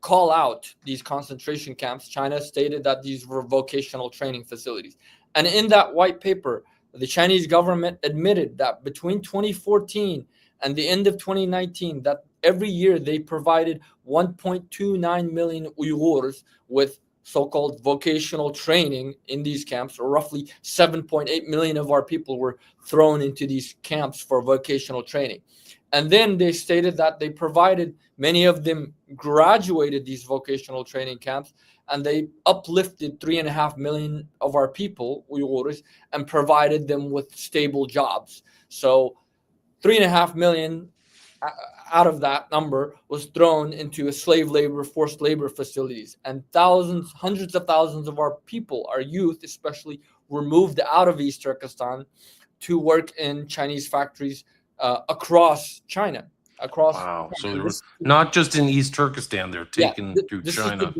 Speaker 2: call out these concentration camps. China stated that these were vocational training facilities. And in that white paper, the Chinese government admitted that between 2014 and the end of 2019, that every year they provided 1.29 million Uyghurs with so-called vocational training in these camps, or roughly 7.8 million of our people were thrown into these camps for vocational training. And then they stated that they provided, many of them graduated these vocational training camps, and they uplifted 3.5 million of our people, Uyghurs, and provided them with stable jobs. So 3.5 million out of that number was thrown into slave labor, forced labor facilities. And thousands, hundreds of thousands of our people, our youth especially, were moved out of East Turkestan to work in Chinese factories across China.
Speaker 1: Wow. So they were not just in East Turkestan, they're taken through China.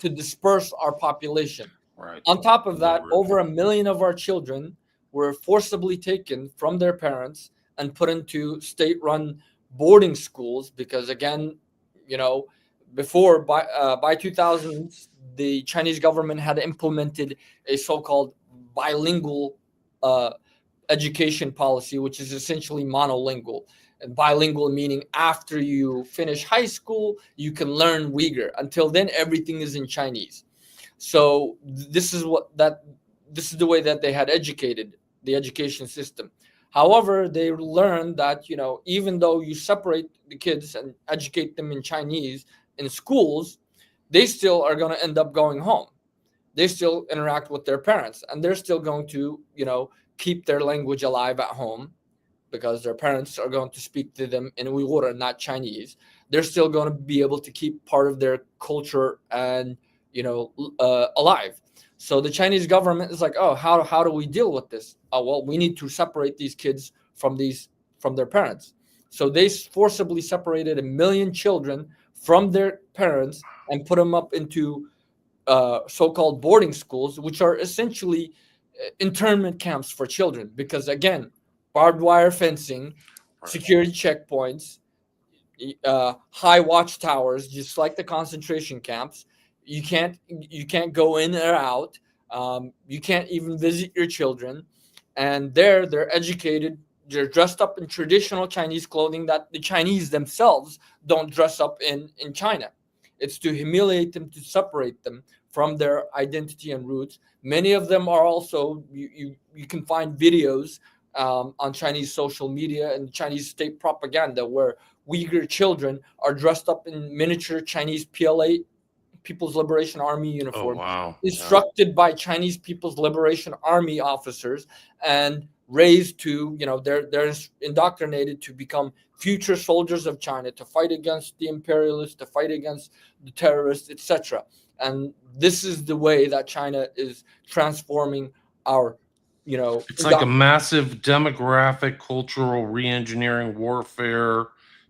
Speaker 2: To disperse our population.
Speaker 1: Right.
Speaker 2: On top of that, over 1 million of our children were forcibly taken from their parents and put into state-run boarding schools, because again, before by 2000, the Chinese government had implemented a so-called bilingual education policy, which is essentially monolingual. And bilingual meaning after you finish high school, you can learn Uyghur. Until then, everything is in Chinese. So this is the way that they had educated the education system. However, they learned that, even though you separate the kids and educate them in Chinese in schools, they still are going to end up going home. They still interact with their parents, and they're still going to, keep their language alive at home, because their parents are going to speak to them in Uyghur and not Chinese. They're still going to be able to keep part of their culture and, alive. So the Chinese government is like, oh, how do we deal with this? Oh, well, we need to separate these kids from their parents. So they forcibly separated 1 million children from their parents and put them up into so-called boarding schools, which are essentially internment camps for children. Because again, barbed wire fencing, security checkpoints, high watchtowers, just like the concentration camps. You can't go in or out. You can't even visit your children. And they're educated they're dressed up in traditional Chinese clothing that the Chinese themselves don't dress up in China. It's to humiliate them, to separate them from their identity and roots. Many of them are also, you can find videos on Chinese social media and Chinese state propaganda where Uyghur children are dressed up in miniature Chinese PLA, People's Liberation Army
Speaker 1: Oh,
Speaker 2: uniform,
Speaker 1: wow. Yeah.
Speaker 2: instructed by Chinese People's Liberation Army officers, and raised to, they're indoctrinated to become future soldiers of China, to fight against the imperialists, to fight against the terrorists, etc. And this is the way that China is transforming our,
Speaker 1: It's like a massive demographic, cultural re-engineering, warfare,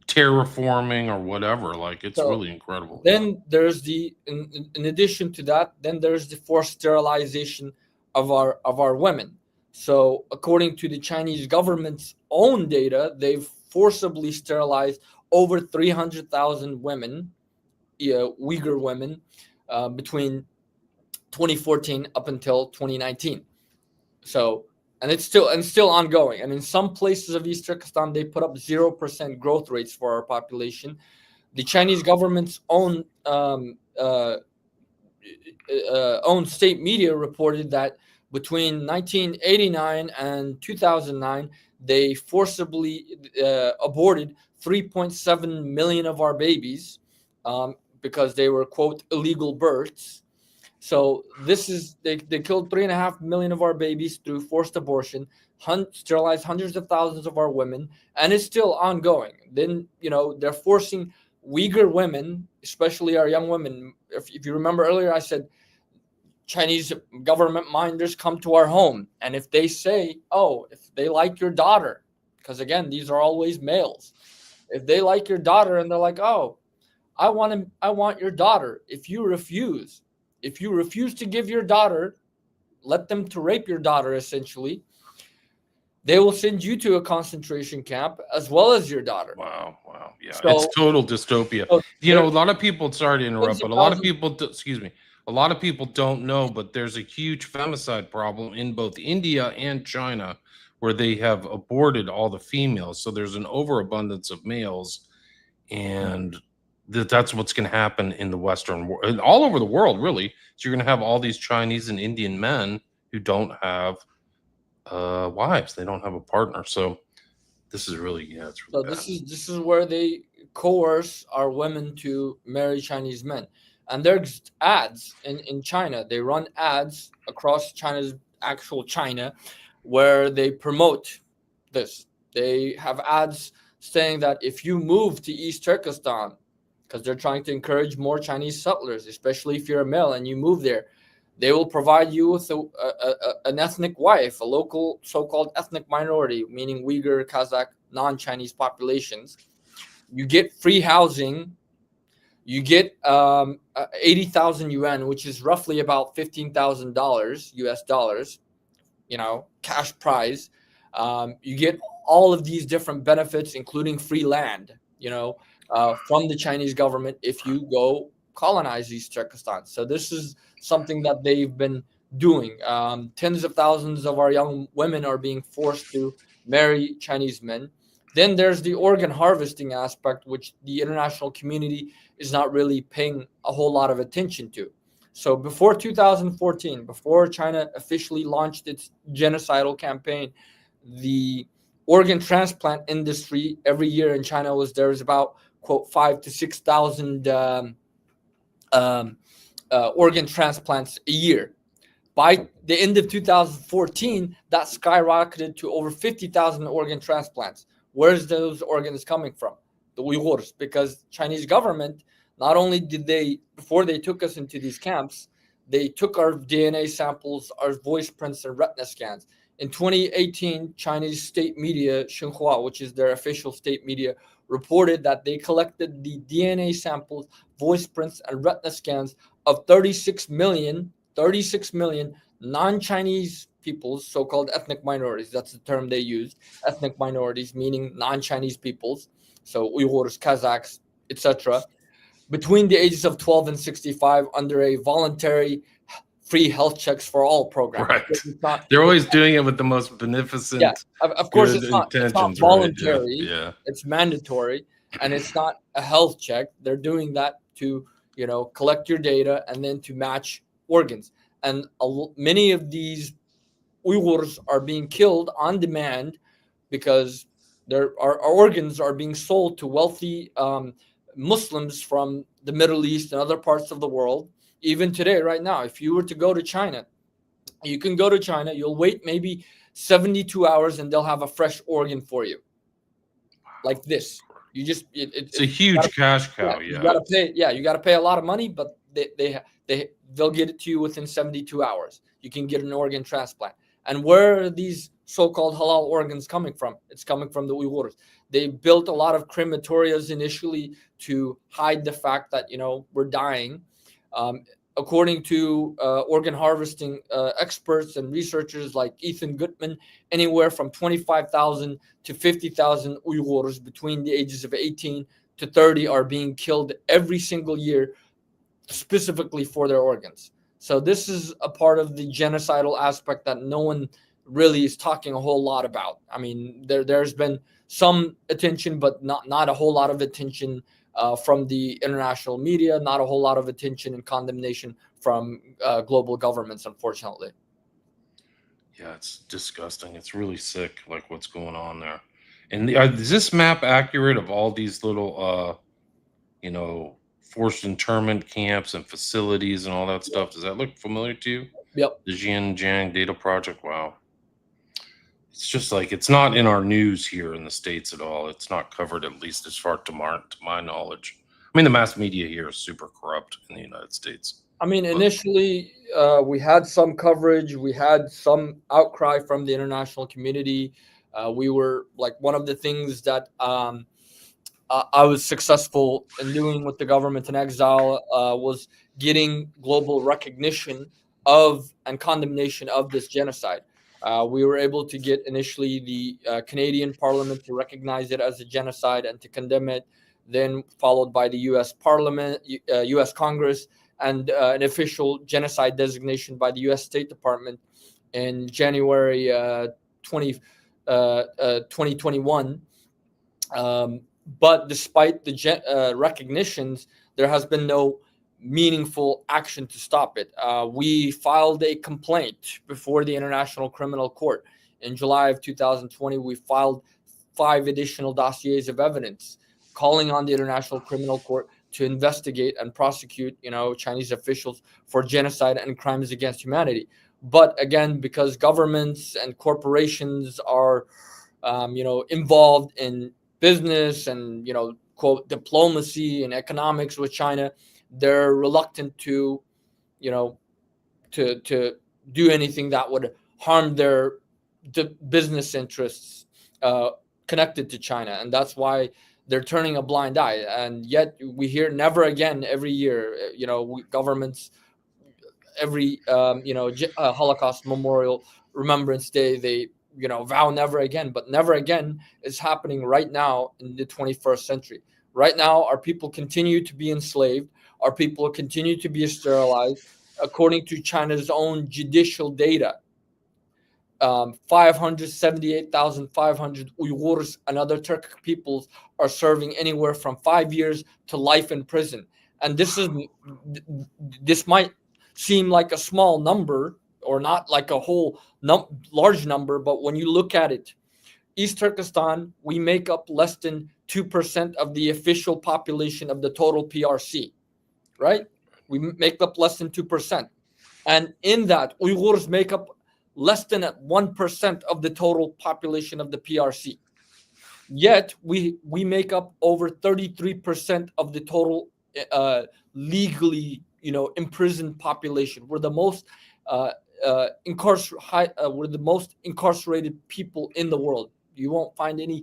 Speaker 1: terraforming, or whatever. Like, it's really incredible.
Speaker 2: Then there's in addition to that, then there's the forced sterilization of our women. So according to the Chinese government's own data, they've forcibly sterilized over 300,000 women, Uyghur women, between 2014 up until 2019. So, and it's still ongoing. And in some places of East Turkestan, they put up 0% growth rates for our population. The Chinese government's own state media reported that between 1989 and 2009, they forcibly aborted 3.7 million of our babies because they were, quote, illegal births. So this is, they killed 3.5 million of our babies through forced abortion, sterilized hundreds of thousands of our women, and it's still ongoing. Then, they're forcing Uyghur women, especially our young women. If you remember earlier, I said Chinese government minders come to our home, and if they say, oh, if they like your daughter, because again, these are always males, if they like your daughter and they're like, oh, I want your daughter. If you refuse to give your daughter, let them to rape your daughter, essentially, they will send you to a concentration camp as well as your daughter.
Speaker 1: Wow. Yeah, so, it's total dystopia. So a lot of people, sorry to interrupt, but a lot of people, a lot of people don't know, but there's a huge femicide problem in both India and China where they have aborted all the females. So there's an overabundance of males, and that's what's going to happen in the Western world, and all over the world, really. So you're going to have all these Chinese and Indian men who don't have wives. They don't have a partner. So this is really, it's really bad.
Speaker 2: This is where they coerce our women to marry Chinese men. And there's ads in China. They run ads across China's actual China where they promote this. They have ads saying that if you move to East Turkestan, because they're trying to encourage more Chinese settlers, especially if you're a male and you move there, they will provide you with an ethnic wife, a local so-called ethnic minority, meaning Uyghur, Kazakh, non-Chinese populations. You get free housing. You get 80,000 yuan, which is roughly about $15,000 US dollars, cash prize. You get all of these different benefits, including free land, from the Chinese government if you go colonize East Turkestan. So this is something that they've been doing. Tens of thousands of our young women are being forced to marry Chinese men. Then there's the organ harvesting aspect, which the international community is not really paying a whole lot of attention to. So before 2014, before China officially launched its genocidal campaign, the organ transplant industry every year in China there's about, quote, 5,000 to 6,000 organ transplants a year. By the end of 2014, that skyrocketed to over 50,000 organ transplants. Where's those organs coming from? The Uyghurs, because Chinese government, not only did they, before they took us into these camps, they took our DNA samples, our voice prints, and retina scans. In 2018, Chinese state media, Xinhua, which is their official state media, reported that they collected the DNA samples, voice prints, and retina scans of 36 million non-Chinese peoples, so-called ethnic minorities. That's the term they used. Ethnic minorities, meaning non-Chinese peoples. So Uyghurs, Kazakhs, etc. Between the ages of 12 and 65 under a voluntary free health checks for all program.
Speaker 1: Right.
Speaker 2: It's not,
Speaker 1: They're always doing it with the most beneficent,
Speaker 2: yeah, of course
Speaker 1: good
Speaker 2: it's not
Speaker 1: intentions, right? Yeah.
Speaker 2: voluntary,
Speaker 1: Yeah.
Speaker 2: it's mandatory, and it's not a health check. They're doing that to, collect your data and then to match organs. And many of these Uyghurs are being killed on demand because our organs are being sold to wealthy Muslims from the Middle East and other parts of the world. Even today, right now, if you were to go to China, you can go to China, you'll wait maybe 72 hours and they'll have a fresh organ for you. Like this. You just
Speaker 1: It's a huge cash cow.
Speaker 2: you
Speaker 1: Yeah.
Speaker 2: gotta pay. Yeah, you gotta pay a lot of money, but they'll get it to you within 72 hours. You can get an organ transplant. And where are these so-called halal organs coming from? It's coming from the Uyghurs. They built a lot of crematorias initially to hide the fact that we're dying. According to organ harvesting experts and researchers like Ethan Gutman, anywhere from 25,000 to 50,000 Uyghurs between the ages of 18 to 30 are being killed every single year, specifically for their organs. So this is a part of the genocidal aspect that no one really is talking a whole lot about. I mean, there's been some attention, but not a whole lot of attention from the international media, not a whole lot of attention and condemnation from global governments, unfortunately.
Speaker 1: Yeah, it's disgusting. It's really sick, like what's going on there. And is this map accurate of all these little, forced internment camps and facilities and all that stuff? Does that look familiar to you?
Speaker 2: Yep.
Speaker 1: The Xinjiang Data Project. Wow. It's just like it's not in our news here in the States at all. It's not covered, at least as far to my knowledge. I mean, the mass media here is super corrupt in the United States.
Speaker 2: I mean, initially, we had some coverage, we had some outcry from the international community. We were like one of the things that I was successful in doing with the government in exile was getting global recognition of and condemnation of this genocide. We were able to get initially the Canadian Parliament to recognize it as a genocide and to condemn it, then followed by the U.S. Parliament, U.S. Congress, and an official genocide designation by the U.S. State Department in January 2021. But despite the recognitions, there has been no meaningful action to stop it. We filed a complaint before the International Criminal Court. In July of 2020, we filed 5 additional dossiers of evidence calling on the International Criminal Court to investigate and prosecute, Chinese officials for genocide and crimes against humanity. But again, because governments and corporations are, involved in business and, quote, diplomacy and economics with China, they're reluctant to, to do anything that would harm their business interests connected to China. And that's why they're turning a blind eye. And yet we hear never again every year, governments, every, Holocaust Memorial Remembrance Day, they, vow never again. But never again is happening right now in the 21st century. Right now, our people continue to be enslaved. Our people continue to be sterilized. According to China's own judicial data, 578,500 Uyghurs and other Turkic peoples are serving anywhere from 5 years to life in prison. And this might seem like a small number or not like a whole large number, but when you look at it, East Turkestan, we make up less than 2% of the official population of the total PRC, right? We make up less than 2%. And in that, Uyghurs make up less than 1% of the total population of the PRC. Yet we make up over 33% of the total legally, imprisoned population. We're the most we're the most incarcerated people in the world. You won't find any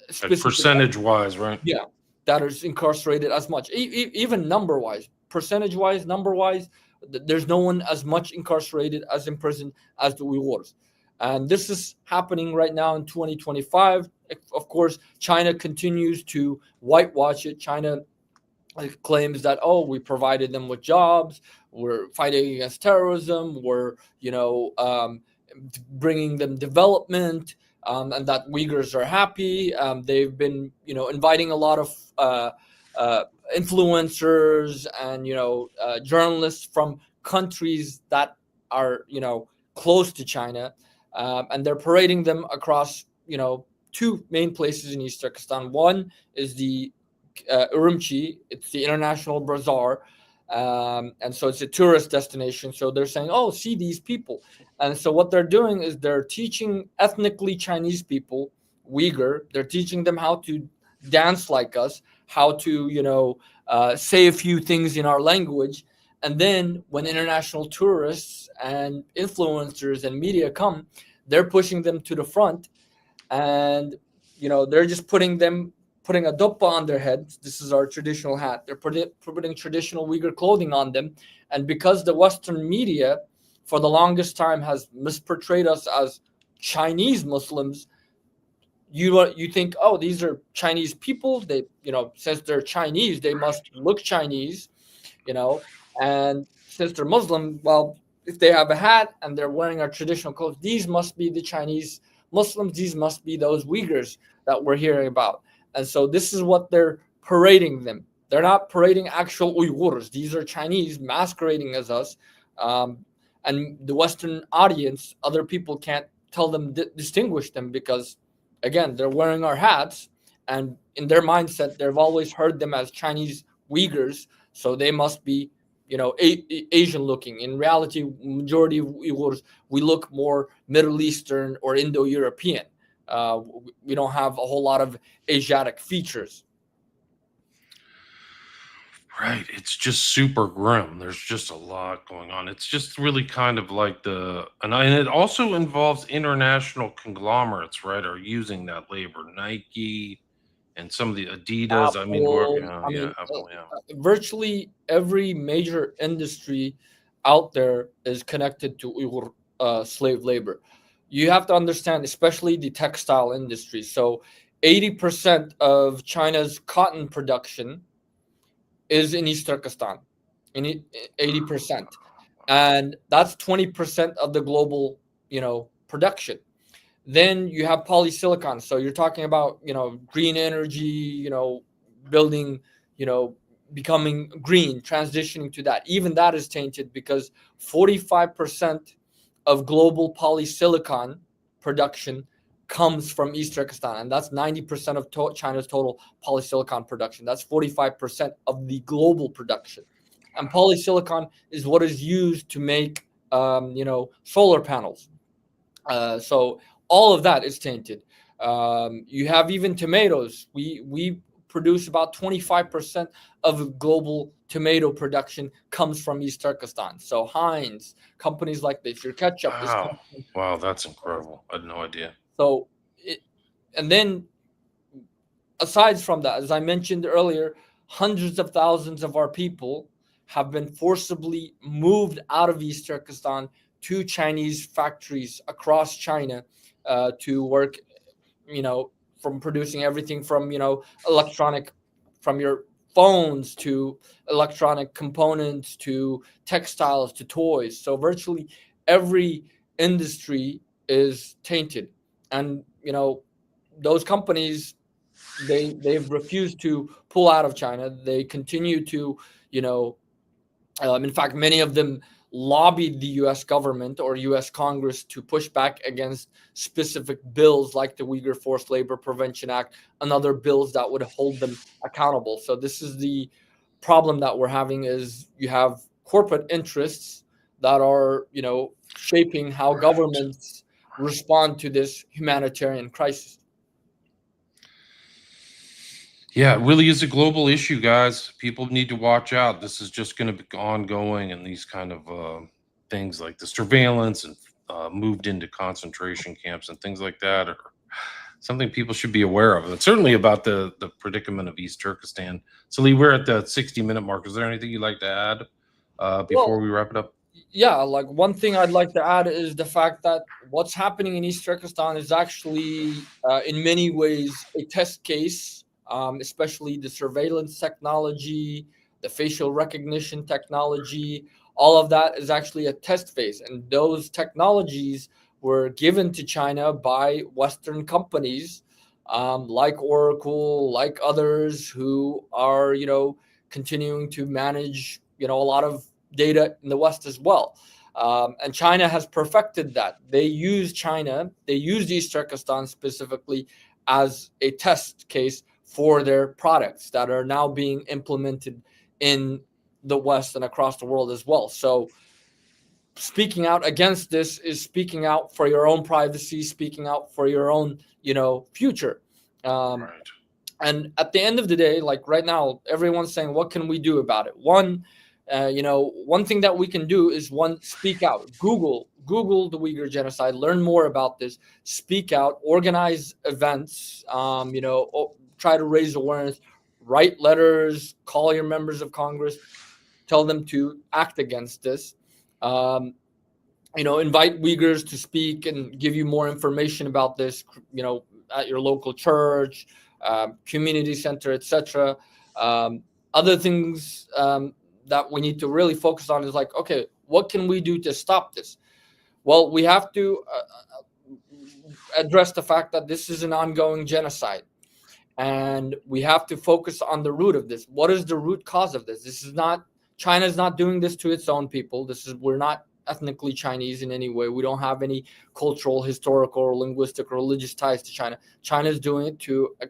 Speaker 1: percentage-wise, right?
Speaker 2: Yeah, that is incarcerated as much, even number-wise, percentage-wise, number-wise. There's no one as much incarcerated as imprisoned as the Uyghurs. And this is happening right now in 2025. Of course, China continues to whitewash it. China claims that, oh, we provided them with jobs, we're fighting against terrorism, we're bringing them development, and that Uyghurs are happy. They've been inviting a lot of uh, influencers and journalists from countries that are close to China, and they're parading them across two main places in East Turkestan. One is the Urumqi. It's the International Bazaar, and so it's a tourist destination. So they're saying, "Oh, see these people," and so what they're doing is they're teaching ethnically Chinese people, Uyghur. They're teaching them how to dance like us, how to say a few things in our language, and then when international tourists and influencers and media come, they're pushing them to the front, and they're just putting a doppa on their heads. This is our traditional hat. They're putting traditional Uyghur clothing on them, and because the Western media for the longest time has misportrayed us as Chinese Muslims, you think, oh, these are Chinese people. They since they're Chinese, they must look Chinese, you know, and since they're Muslim, well, if they have a hat and they're wearing our traditional clothes, these must be the Chinese Muslims. These must be those Uyghurs that we're hearing about. And so this is what they're parading them. They're not parading actual Uyghurs. These are Chinese masquerading as us. Um, and the Western audience, other people can't tell them, distinguish them, because, again, they're wearing our hats. And in their mindset, they've always heard them as Chinese Uyghurs. So they must be Asian looking. In reality, majority of Uyghurs, we look more Middle Eastern or Indo-European. We don't have a whole lot of Asiatic features.
Speaker 1: Right. It's just super grim. There's just a lot going on. It's just really kind of like and it also involves international conglomerates, right? Are using that labor. Nike and some of the Adidas. I mean,
Speaker 2: Apple, I
Speaker 1: yeah,
Speaker 2: mean,
Speaker 1: Apple, yeah.
Speaker 2: virtually every major industry out there is connected to Uyghur slave labor. You have to understand, especially the textile industry. So, 80% of China's cotton production is in East Turkestan, in 80%, and that's 20% of the global, production. Then you have polysilicon. So you're talking about green energy, building, you know, becoming green, transitioning to that. Even that is tainted because 45% of global polysilicon production comes from East Turkestan, and that's 90% of China's total polysilicon production. That's 45% of the global production, and polysilicon is what is used to make solar panels. So all of that is tainted. You have even tomatoes. We produce about 25% of global tomato production comes from East Turkestan. So Heinz, companies like this, your ketchup is
Speaker 1: Wow.
Speaker 2: coming from.
Speaker 1: Wow, that's incredible. I had no idea.
Speaker 2: So it, and then aside from that, as I mentioned earlier, hundreds of thousands of our people have been forcibly moved out of East Turkestan to Chinese factories across China to work, from producing everything from, electronic, from your phones to electronic components to textiles to toys. So virtually every industry is tainted. And, those companies, they've refused to pull out of China. They continue to, you know, in fact, many of them lobbied the U.S. government or U.S. Congress to push back against specific bills like the Uyghur Forced Labor Prevention Act and other bills that would hold them accountable. So this is the problem that we're having: is you have corporate interests that are, shaping how
Speaker 1: Right.
Speaker 2: governments respond to this humanitarian crisis.
Speaker 1: Yeah, it really is a global issue, guys. People need to watch out. This is just going to be ongoing, and these kind of things like the surveillance and moved into concentration camps and things like that are something people should be aware of. And certainly about the predicament of East Turkestan. So, Lee, we're at the 60-minute mark. Is there anything you'd like to add before
Speaker 2: Well,
Speaker 1: we wrap it up?
Speaker 2: yeah, like one thing I'd like to add is the fact that what's happening in East Turkestan is actually, in many ways, a test case especially the surveillance technology, the facial recognition technology. All of that is actually a test phase, and those technologies were given to China by Western companies, like Oracle, like others who are, continuing to manage, a lot of data in the West as well. And China has perfected that. They use East Turkestan specifically as a test case for their products that are now being implemented in the West and across the world as well. So speaking out against this is speaking out for your own privacy, speaking out for your own, future. Um,
Speaker 1: Right.
Speaker 2: and at the end of the day, like right now, everyone's saying, what can we do about it? One thing that we can do is speak out. Google the Uyghur genocide, learn more about this, speak out, organize events, try to raise awareness, write letters, call your members of Congress, tell them to act against this. Um, invite Uyghurs to speak and give you more information about this, at your local church, community center, etc. Um, Other things that we need to really focus on is like, okay, what can we do to stop this? Well, we have to address the fact that this is an ongoing genocide, and we have to focus on the root of this. What is the root cause of this? This is not China's not doing this to its own people. We're not ethnically Chinese in any way. We don't have any cultural, historical, or linguistic, or religious ties to China. China is doing it to a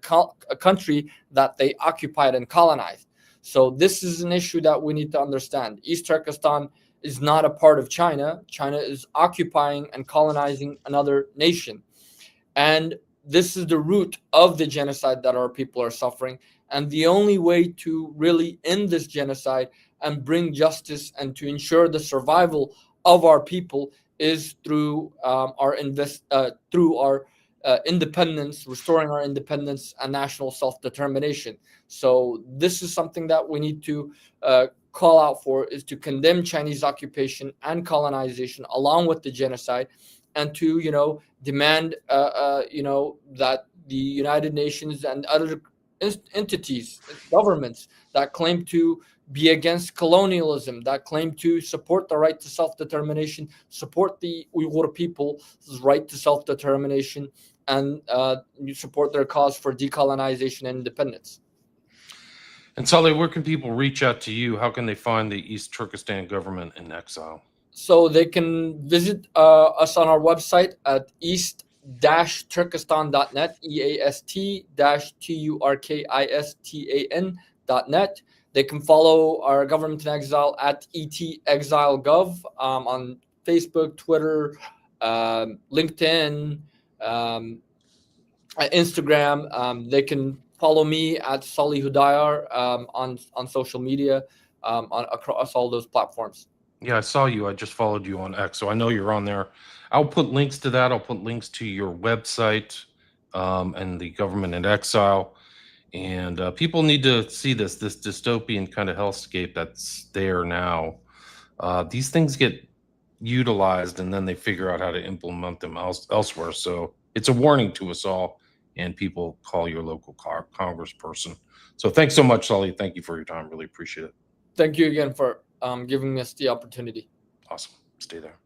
Speaker 2: country that they occupied and colonized. So this is an issue that we need to understand. East Turkestan is not a part of China. China is occupying and colonizing another nation. And this is the root of the genocide that our people are suffering. And the only way to really end this genocide and bring justice and to ensure the survival of our people is through our independence, restoring our independence and national self-determination. So this is something that we need to call out for, is to condemn Chinese occupation and colonization along with the genocide, and to demand that the United Nations and other entities, governments that claim to be against colonialism, that claim to support the right to self-determination, support the Uyghur people's right to self-determination, and support their cause for decolonization and independence.
Speaker 1: And Salih, where can people reach out to you? How can they find the East Turkestan government in exile?
Speaker 2: So they can visit us on our website at east-turkistan.net, east-turkistan.net. They can follow our government in exile at ETExileGov on Facebook, Twitter, LinkedIn, Instagram. They can follow me at Salih Hudayar on social media, across all those platforms.
Speaker 1: Yeah, I saw you. I just followed you on X, so I know you're on there. I'll put links to that. I'll put links to your website and the government in exile. And people need to see this dystopian kind of hellscape that's there now. These things get utilized, and then they figure out how to implement them elsewhere. So it's a warning to us all. And people, call your local congressperson. So thanks so much, Sully. Thank you for your time. Really appreciate it.
Speaker 2: Thank you again for giving us the opportunity.
Speaker 1: Awesome. Stay there.